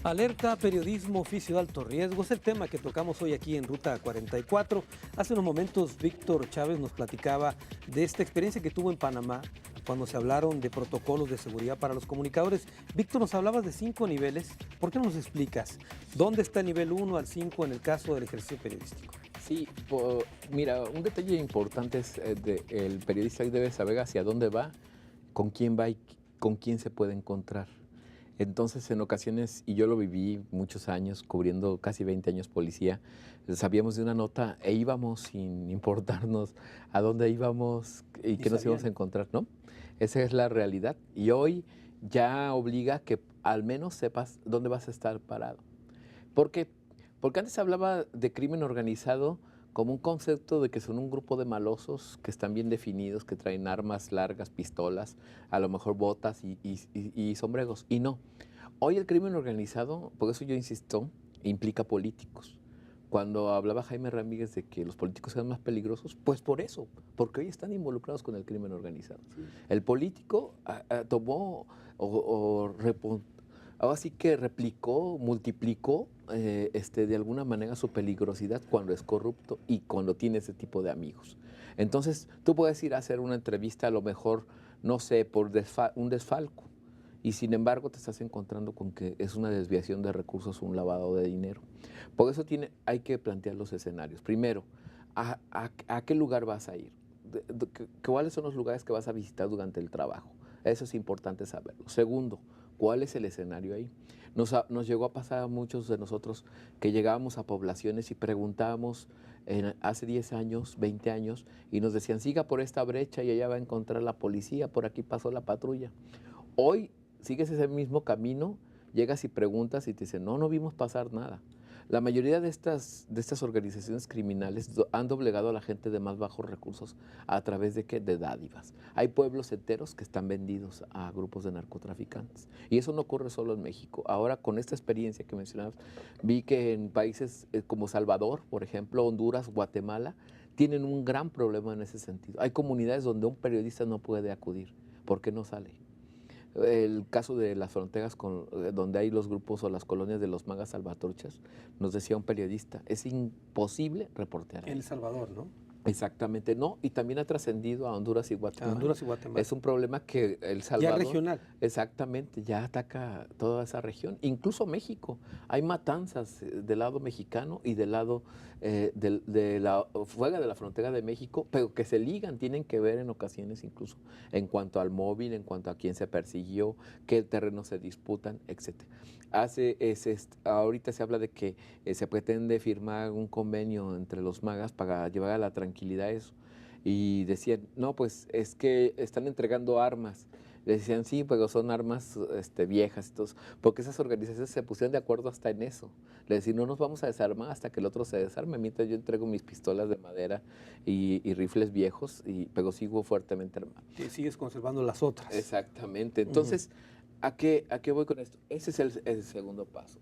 Alerta, periodismo, oficio de alto riesgo, es el tema que tocamos hoy aquí en Ruta 44. Hace unos momentos Víctor Chávez nos platicaba de esta experiencia que tuvo en Panamá cuando se hablaron de protocolos de seguridad para los comunicadores. Víctor, nos hablabas de 5 niveles. ¿Por qué no nos explicas dónde está el nivel 1 al 5 en el caso del ejercicio periodístico? Sí, mira, un detalle importante es el periodista debe saber hacia dónde va y con quién se puede encontrar. Entonces, en ocasiones, y yo lo viví muchos años, cubriendo casi 20 años policía, sabíamos de una nota e íbamos sin importarnos a dónde íbamos y Ni qué nos íbamos a sabían. encontrar, ¿no? Esa es la realidad. Y hoy ya obliga que al menos sepas dónde vas a estar parado. ¿Por qué? Porque antes se hablaba de crimen organizado como un concepto de que son un grupo de malosos que están bien definidos, que traen armas largas, pistolas, a lo mejor botas y sombreros. Y no. Hoy el crimen organizado, por eso yo insisto, implica políticos. Cuando hablaba Jaime Ramírez de que los políticos eran más peligrosos, pues por eso, porque hoy están involucrados con el crimen organizado. Sí. El político tomó ahora sí que replicó, multiplicó de alguna manera su peligrosidad cuando es corrupto y cuando tiene ese tipo de amigos. Entonces, tú puedes ir a hacer una entrevista a lo mejor, no sé, por un desfalco, y sin embargo te estás encontrando con que es una desviación de recursos, un lavado de dinero. Por eso hay que plantear los escenarios. Primero, ¿a qué lugar vas a ir? ¿Cuáles son los lugares que vas a visitar durante el trabajo? Eso es importante saberlo. Segundo, ¿cuál es el escenario ahí? Nos llegó a pasar a muchos de nosotros que llegábamos a poblaciones y preguntábamos hace 10 años, 20 años, y nos decían, siga por esta brecha y allá va a encontrar la policía, por aquí pasó la patrulla. Hoy sigues ese mismo camino, llegas y preguntas y te dicen, no vimos pasar nada. La mayoría de estas organizaciones criminales han doblegado a la gente de más bajos recursos a través de ¿qué? De dádivas. Hay pueblos enteros que están vendidos a grupos de narcotraficantes. Y eso no ocurre solo en México. Ahora, con esta experiencia que mencionabas, vi que en países como Salvador, por ejemplo, Honduras, Guatemala, tienen un gran problema en ese sentido. Hay comunidades donde un periodista no puede acudir. ¿Por qué no sale? El caso de las fronteras donde hay los grupos o las colonias de los magas salvatruchas, nos decía un periodista, es imposible reportear ahí. En El Salvador, ¿no? Exactamente, no, y también ha trascendido a Honduras y Guatemala. A Honduras y Guatemala. Es un problema que El Salvador... Ya regional. Exactamente, ya ataca toda esa región, incluso México. Hay matanzas del lado mexicano y del lado fuera de la frontera de México, pero que se ligan, tienen que ver en ocasiones incluso en cuanto al móvil, en cuanto a quién se persiguió, qué terrenos se disputan, etc. Ahorita se habla de que se pretende firmar un convenio entre los magas para llevar a la tranquilidad eso. Y decían, no, pues es que están entregando armas. Le decían, sí, pero son armas viejas, entonces, porque esas organizaciones se pusieron de acuerdo hasta en eso. Le decían, no nos vamos a desarmar hasta que el otro se desarme, mientras yo entrego mis pistolas de madera y rifles viejos, pero sigo fuertemente armado. Y sigues conservando las otras. Exactamente. Entonces, ¿a qué voy con esto? Ese es el segundo paso.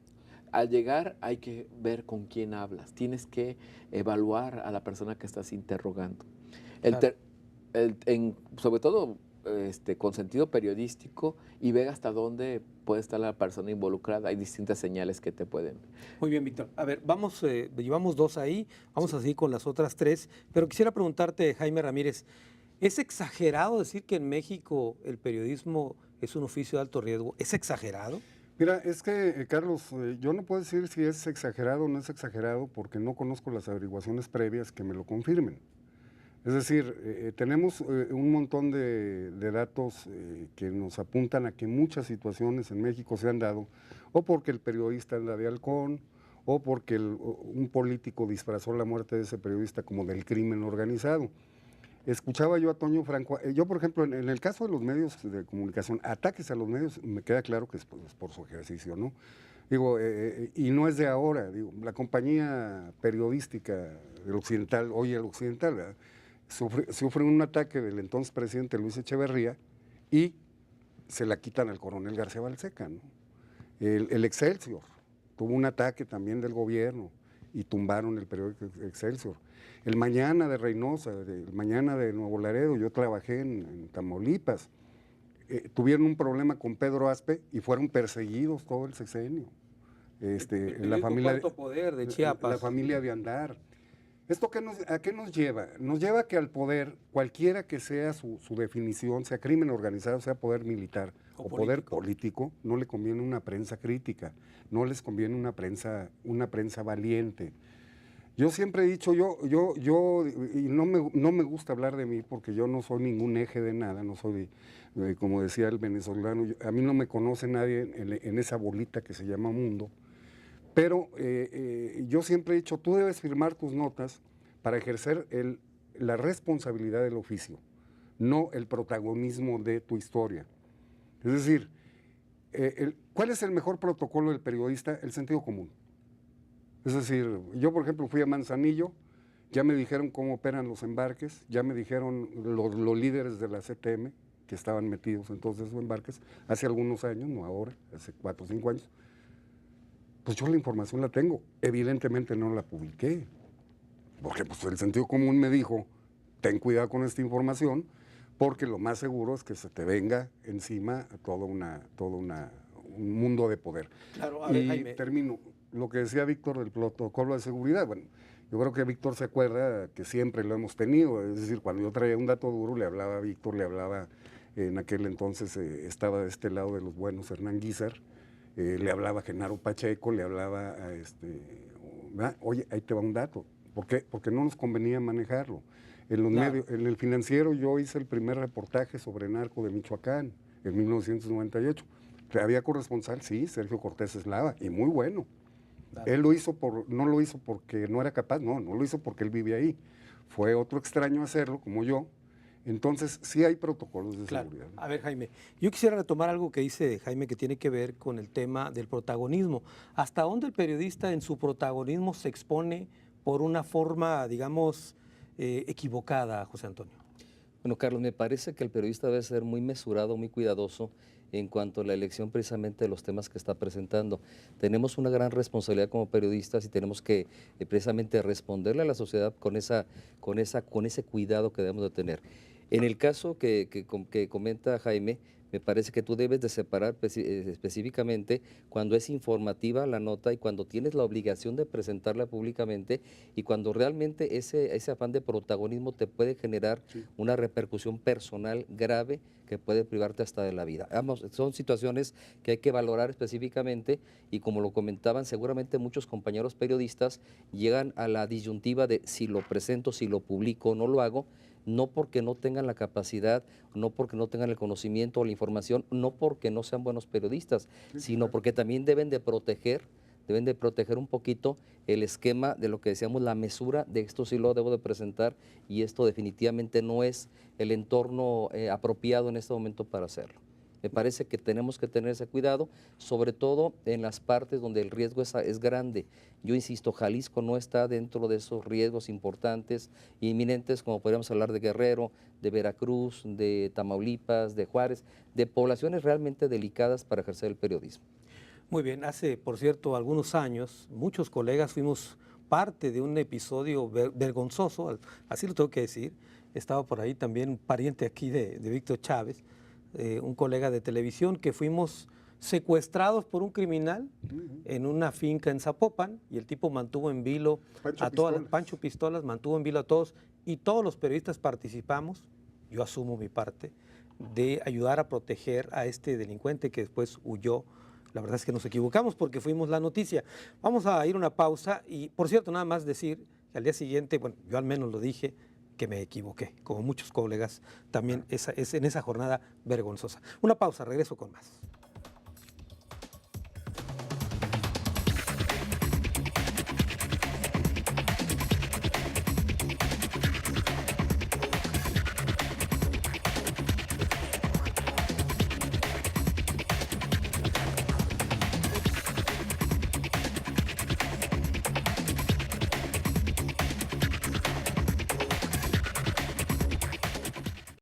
Al llegar hay que ver con quién hablas. Tienes que evaluar a la persona que estás interrogando. Claro. Sobre todo con sentido periodístico y ver hasta dónde puede estar la persona involucrada. Hay distintas señales que te pueden... Muy bien, Víctor. A ver, llevamos 2 ahí, vamos a seguir con las otras 3, pero quisiera preguntarte, Jaime Ramírez, ¿es exagerado decir que en México el periodismo es un oficio de alto riesgo? ¿Es exagerado? Mira, es que, Carlos, yo no puedo decir si es exagerado o no es exagerado porque no conozco las averiguaciones previas que me lo confirmen. Es decir, tenemos un montón de datos que nos apuntan a que muchas situaciones en México se han dado o porque el periodista anda de halcón o porque un político disfrazó la muerte de ese periodista como del crimen organizado. Escuchaba yo a Toño Franco, yo por ejemplo en el caso de los medios de comunicación, ataques a los medios, me queda claro que es por su ejercicio, ¿no? Digo, y no es de ahora, digo, la compañía periodística del Occidental, hoy el Occidental, ¿verdad? Sufre un ataque del entonces presidente Luis Echeverría y se la quitan al coronel García Balseca, ¿no? El Excelsior tuvo un ataque también del gobierno y tumbaron el periódico Excelsior. El Mañana de Reynosa, el Mañana de Nuevo Laredo, yo trabajé en Tamaulipas, tuvieron un problema con Pedro Aspe y fueron perseguidos todo el sexenio. la familia, Cuarto Poder de Chiapas. la familia de Andar. ¿Esto a qué nos lleva? Nos lleva a que al poder, cualquiera que sea su definición, sea crimen organizado, sea poder militar o poder político, no le conviene una prensa crítica, no les conviene una prensa valiente. Yo siempre he dicho, y no me gusta hablar de mí porque yo no soy ningún eje de nada, no soy, como decía el venezolano, a mí no me conoce nadie en esa bolita que se llama mundo. Pero yo siempre he dicho, tú debes firmar tus notas para ejercer la responsabilidad del oficio, no el protagonismo de tu historia. Es decir, ¿cuál es el mejor protocolo del periodista? El sentido común. Es decir, yo por ejemplo fui a Manzanillo, ya me dijeron cómo operan los embarques, ya me dijeron los líderes de la CTM que estaban metidos en todos esos embarques, hace algunos años, no ahora, hace 4 o 5 años. Pues yo la información la tengo, evidentemente no la publiqué, porque pues el sentido común me dijo, ten cuidado con esta información, porque lo más seguro es que se te venga encima todo un mundo de poder. Claro, a ver, y Jaime. termino, lo que decía Víctor del protocolo de seguridad, bueno, yo creo que Víctor se acuerda que siempre lo hemos tenido, es decir, cuando yo traía un dato duro, le hablaba a Víctor, le hablaba, en aquel entonces estaba de este lado de los buenos Hernán Guízar, le hablaba a Genaro Pacheco, le hablaba a oye, ahí te va un dato. ¿Por qué? Porque no nos convenía manejarlo. En los medios, en el Financiero yo hice el primer reportaje sobre narco de Michoacán en 1998. Había corresponsal, sí, Sergio Cortés Eslava, y muy bueno. Él lo hizo no lo hizo porque no era capaz, no lo hizo porque él vive ahí. Fue otro extraño hacerlo, como yo. Entonces, sí hay protocolos de seguridad. A ver, Jaime, yo quisiera retomar algo que dice Jaime que tiene que ver con el tema del protagonismo. ¿Hasta dónde el periodista en su protagonismo se expone por una forma, digamos, equivocada, José Antonio? Bueno, Carlos, me parece que el periodista debe ser muy mesurado, muy cuidadoso en cuanto a la elección precisamente de los temas que está presentando. Tenemos una gran responsabilidad como periodistas y tenemos que precisamente responderle a la sociedad con ese cuidado que debemos de tener. En el caso que comenta Jaime, me parece que tú debes de separar específicamente cuando es informativa la nota y cuando tienes la obligación de presentarla públicamente y cuando realmente ese afán de protagonismo te puede generar una repercusión personal grave que puede privarte hasta de la vida. Son situaciones que hay que valorar específicamente y como lo comentaban, seguramente muchos compañeros periodistas llegan a la disyuntiva de si lo presento, si lo publico o no lo hago, no porque no tengan la capacidad, no porque no tengan el conocimiento o la información, no porque no sean buenos periodistas, sino porque también deben de proteger un poquito el esquema de lo que decíamos, la mesura de esto sí lo debo de presentar y esto definitivamente no es el entorno apropiado en este momento para hacerlo. Me parece que tenemos que tener ese cuidado, sobre todo en las partes donde el riesgo es grande. Yo insisto, Jalisco no está dentro de esos riesgos importantes, inminentes, como podríamos hablar de Guerrero, de Veracruz, de Tamaulipas, de Juárez, de poblaciones realmente delicadas para ejercer el periodismo. Muy bien, hace, por cierto, algunos años, muchos colegas fuimos parte de un episodio vergonzoso, así lo tengo que decir. Estaba por ahí también un pariente aquí de Víctor Chávez, un colega de televisión, que fuimos secuestrados por un criminal en una finca en Zapopan y el tipo mantuvo en vilo Pancho Pistolas mantuvo en vilo a todos y todos los periodistas participamos, yo asumo mi parte, de ayudar a proteger a este delincuente que después huyó. La verdad es que nos equivocamos porque fuimos la noticia. Vamos a ir a una pausa y, por cierto, nada más decir que al día siguiente, bueno, yo al menos lo dije, que me equivoqué, como muchos colegas también en esa jornada vergonzosa. Una pausa, regreso con más.